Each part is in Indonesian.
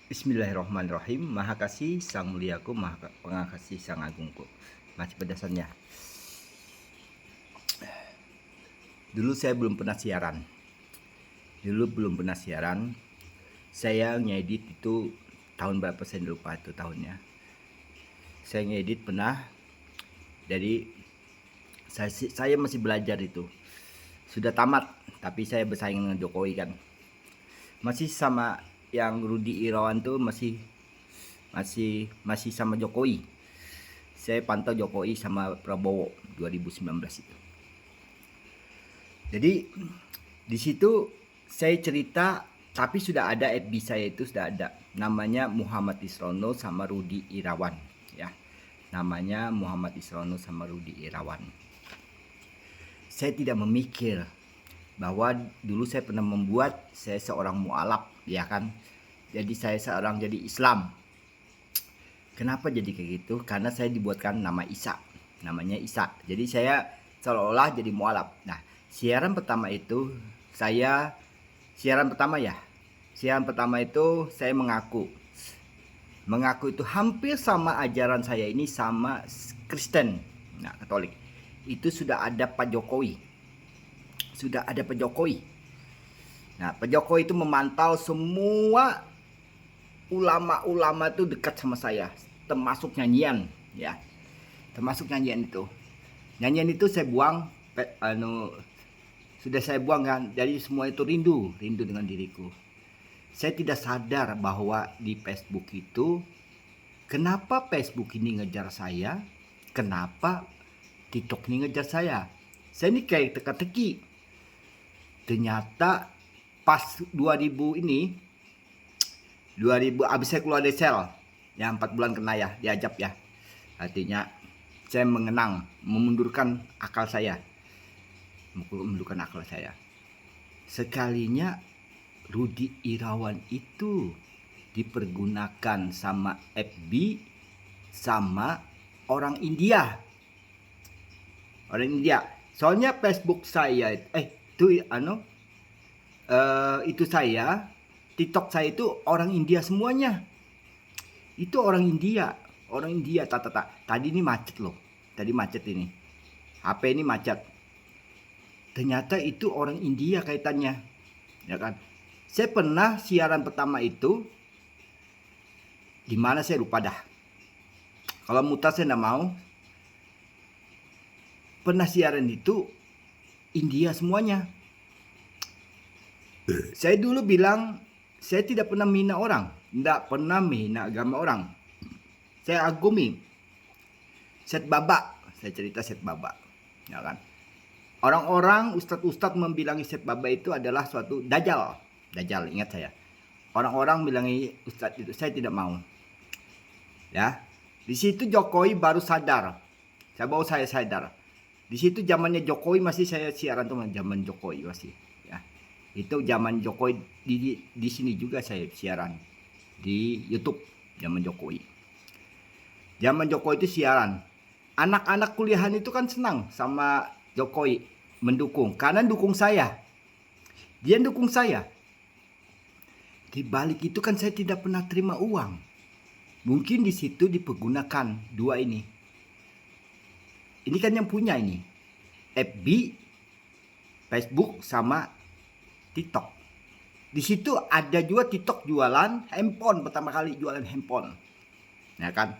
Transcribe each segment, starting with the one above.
Bismillahirrahmanirrahim. Maha kasih sang muliaku, maha pengasihi sang agungku. Masih pedasannya. Dulu saya belum pernah siaran. Saya ngedit itu tahun berapa saya lupa itu tahunnya. Saya ngedit pernah. Jadi saya masih belajar itu. Sudah tamat, tapi saya bersaing dengan Jokowi kan. Masih sama yang Rudi Irawan tuh masih sama Jokowi. Saya pantau Jokowi sama Prabowo 2019 itu. Jadi di situ saya cerita, tapi sudah ada FB saya itu sudah ada. Namanya Muhammad Isrono sama Rudi Irawan ya. Namanya Muhammad Isrono sama Rudi Irawan. Saya tidak memikir bahwa dulu saya pernah membuat saya seorang mualaf ya kan. Jadi saya seorang jadi Islam. Kenapa jadi kayak gitu? Karena saya dibuatkan nama Isa. Namanya Isa. Jadi saya seolah-olah jadi mualaf. Nah, siaran pertama itu siaran pertama itu saya mengaku itu hampir sama ajaran saya ini sama Kristen, nah Katolik. Itu sudah ada Pak Jokowi. Nah, Pak Jokowi itu memantau semua ulama-ulama itu dekat sama saya, termasuk nyanyian ya. Nyanyian itu saya buang, sudah saya buang kan. Jadi semua itu rindu dengan diriku. Saya tidak sadar bahwa di Facebook itu, kenapa Facebook ini ngejar saya, kenapa TikTok ini ngejar saya. Saya ini kayak teka-teki. Ternyata pas 2000 abis saya keluar dari sel ya, 4 bulan kena ya, diajab ya. Artinya saya memundurkan akal saya. Sekalinya Rudi Irawan itu dipergunakan sama FB sama orang India. Soalnya Facebook saya TikTok saya itu orang India semuanya. Itu orang India. Tadi ini macet loh. Ini. HP ini macet. Ternyata itu orang India kaitannya. Ya kan? Saya pernah siaran pertama itu di mana saya lupa dah. Kalau mutar saya enggak mau. Pernah siaran itu India semuanya. Saya dulu bilang saya tidak pernah menghina orang, tidak pernah menghina agama orang. Saya agumi Set Baba, saya cerita Set Baba, ya kan. Orang-orang ustadz membilangi Set Baba itu adalah suatu dajjal, ingat saya. Orang-orang bilangi ustadz itu, saya tidak mau. Ya, di situ Jokowi baru sadar. Saya sadar. Di situ zamannya Jokowi masih saya siaran tuh, zaman Jokowi masih. Ya, itu zaman Jokowi di sini juga saya siaran di YouTube zaman Jokowi. Zaman Jokowi itu siaran. Anak-anak kuliahan itu kan senang sama Jokowi, mendukung karena dukung saya. Dia dukung saya. Di balik itu kan saya tidak pernah terima uang. Mungkin di situ dipergunakan dua ini. Ini kan yang punya ini. FB, Facebook sama TikTok. Di situ ada juga TikTok jualan handphone, pertama kali jualan handphone. Ya kan?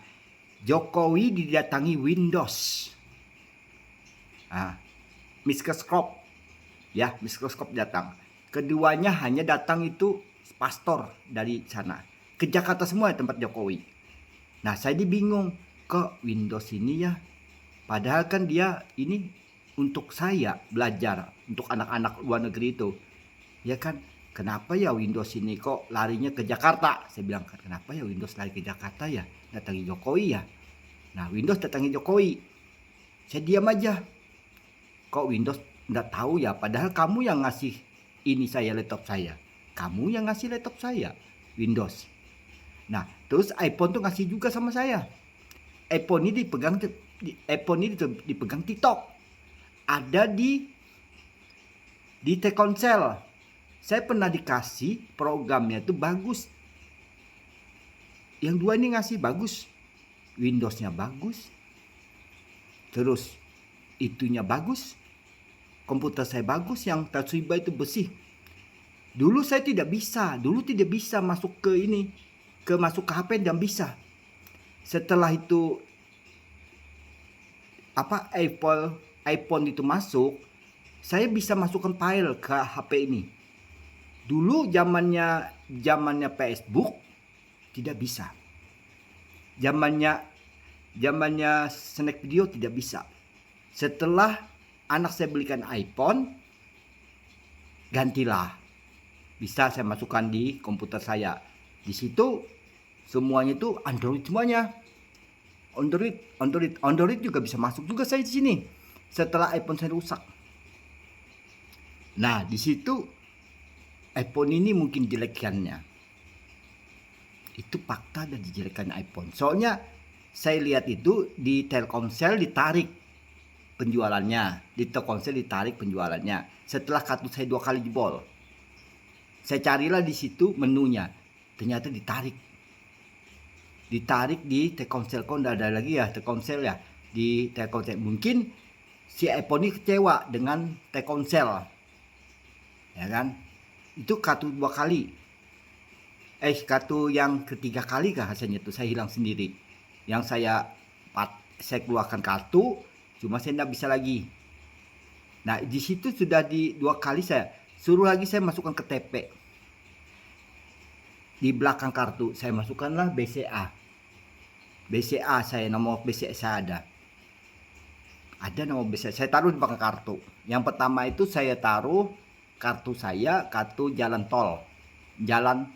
Jokowi didatangi Windows. Mikroskop. Ya, mikroskop datang. Keduanya hanya datang itu pastor dari sana. Ke Jakarta semua tempat Jokowi. Nah, saya bingung, kok Windows ini ya? Padahal kan dia ini untuk saya belajar, untuk anak-anak luar negeri itu. Ya kan, kenapa ya Windows ini kok larinya ke Jakarta? Saya bilang, kenapa ya Windows lari ke Jakarta ya? Datangi Jokowi ya. Nah, Windows datangi Jokowi. Saya diam aja. Kok Windows enggak tahu ya? Padahal kamu yang ngasih ini saya, laptop saya. Kamu yang ngasih laptop saya, Windows. Nah, terus iPhone tuh ngasih juga sama saya. iPhone ini dipegang TikTok. Ada di Telkomsel. Saya pernah dikasih programnya itu bagus. Yang dua ini ngasih bagus. Windowsnya bagus. Terus itunya bagus. Komputer saya bagus, yang Toshiba itu bersih. Dulu saya tidak bisa. Dulu tidak bisa masuk ke ini. Masuk ke HP dan bisa. Setelah itu iPhone itu masuk, saya bisa masukkan file ke HP ini. Dulu zamannya Facebook tidak bisa. Zamannya snack video tidak bisa. Setelah anak saya belikan iPhone, gantilah. Bisa saya masukkan di komputer saya. Di situ semuanya itu Android semuanya. Android juga bisa masuk juga saya di sini. Setelah iPhone saya rusak. Nah, di situ iPhone ini mungkin jelekannya. Itu fakta dan dijelekan iPhone. Soalnya saya lihat itu di Telkomsel ditarik penjualannya. Di Telkomsel ditarik penjualannya. Setelah kartu saya 2 kali jebol. Saya carilah di situ menunya. Ternyata ditarik di Telkomsel. Kok enggak ada lagi ya Telkomsel ya. Di Telkomsel. Mungkin si iPhone ini kecewa dengan Telkomsel. Ya kan? Itu kartu 2 kali. Kartu yang ketiga kali kah hasilnya itu saya hilang sendiri. Yang saya keluarkan kartu, cuma saya tidak bisa lagi. Nah, di situ sudah di 2 kali saya suruh lagi saya masukkan ke TP. Di belakang kartu saya masukkanlah BCA. BCA saya, nomor BCA saya ada. Ada nomor BCA. Saya taruh di belakang kartu. Yang pertama itu saya taruh kartu saya, kartu jalan tol. Jalan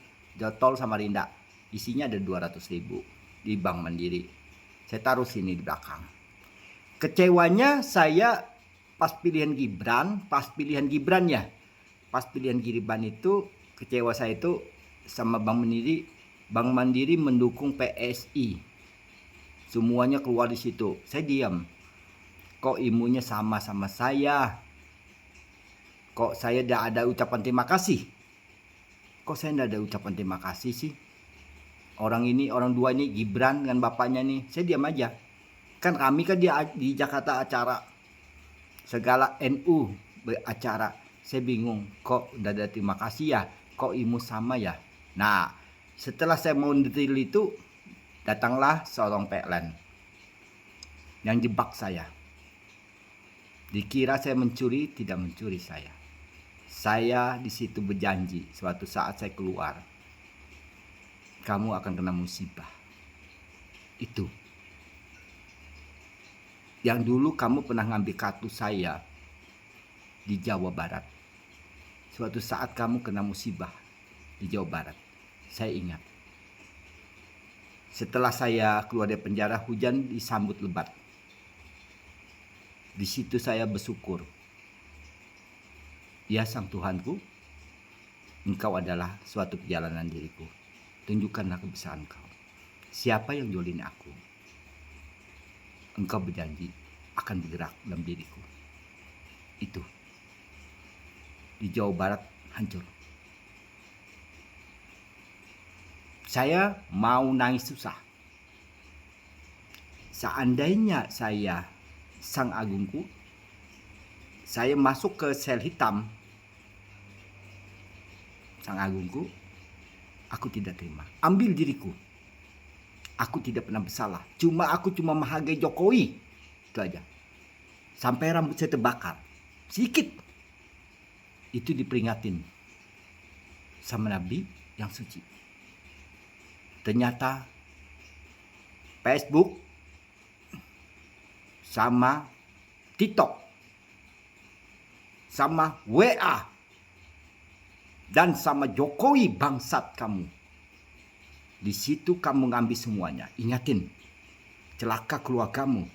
tol Samarinda. Isinya ada 200.000 di Bank Mandiri. Saya taruh sini di belakang. Kecewanya saya pas pilihan Gibran ya. Pas pilihan Gibran itu kecewa saya itu sama Bank Mandiri. Bank Mandiri mendukung PSI. Semuanya keluar di situ. Saya diam. Kok imunya sama saya? Kok saya tidak ada ucapan terima kasih? Kok saya tidak ada ucapan terima kasih sih? Orang dua ini Gibran dengan bapaknya nih. Saya diam aja. Kan kami kan di Jakarta acara. Segala NU beracara. Saya bingung. Kok tidak ada terima kasih ya? Kok imu sama ya? Nah, setelah saya mau detail itu, datanglah seorang PLN yang jebak saya. Dikira saya mencuri, tidak mencuri saya. Saya di situ berjanji suatu saat saya keluar, kamu akan kena musibah. Itu. Yang dulu kamu pernah ngambil kartu saya di Jawa Barat. Suatu saat kamu kena musibah di Jawa Barat. Saya ingat. Setelah saya keluar dari penjara, hujan disambut lebat. Di situ saya bersyukur. Ya Sang Tuhanku, Engkau adalah suatu perjalanan diriku. Tunjukkanlah kebesaran Engkau. Siapa yang jolin aku? Engkau berjanji akan bergerak dalam diriku. Itu. Di Jawa Barat hancur. Saya mau nangis susah. Seandainya saya Sang Agungku, saya masuk ke sel hitam Sang Agungku, aku tidak terima. Ambil diriku. Aku tidak pernah bersalah. Aku cuma menghargai Jokowi. Itu aja. Sampai rambut saya terbakar. Sedikit. Itu diperingatin sama Nabi yang suci. Ternyata Facebook sama TikTok sama WA dan sama Jokowi bangsat kamu. Di situ kamu ngambil semuanya. Ingatin, celaka keluargamu.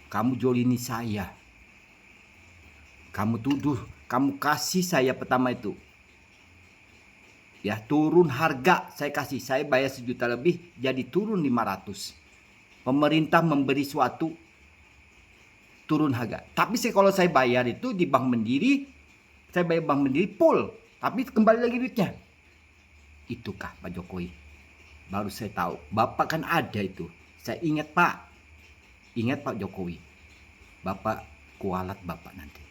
Kamu jolini saya. Kamu tuduh, kamu kasih saya pertama itu. Ya, turun harga saya kasih. Saya bayar 1 juta lebih, jadi turun 500. Pemerintah memberi suatu turun harga. Tapi kalau saya bayar itu di Bank Mandiri, saya bayar Bank Mandiri full. Tapi kembali lagi duitnya. Itukah Pak Jokowi? baru saya tahu. Bapak kan ada itu. Saya ingat Pak Jokowi. Bapak kualat Bapak nanti.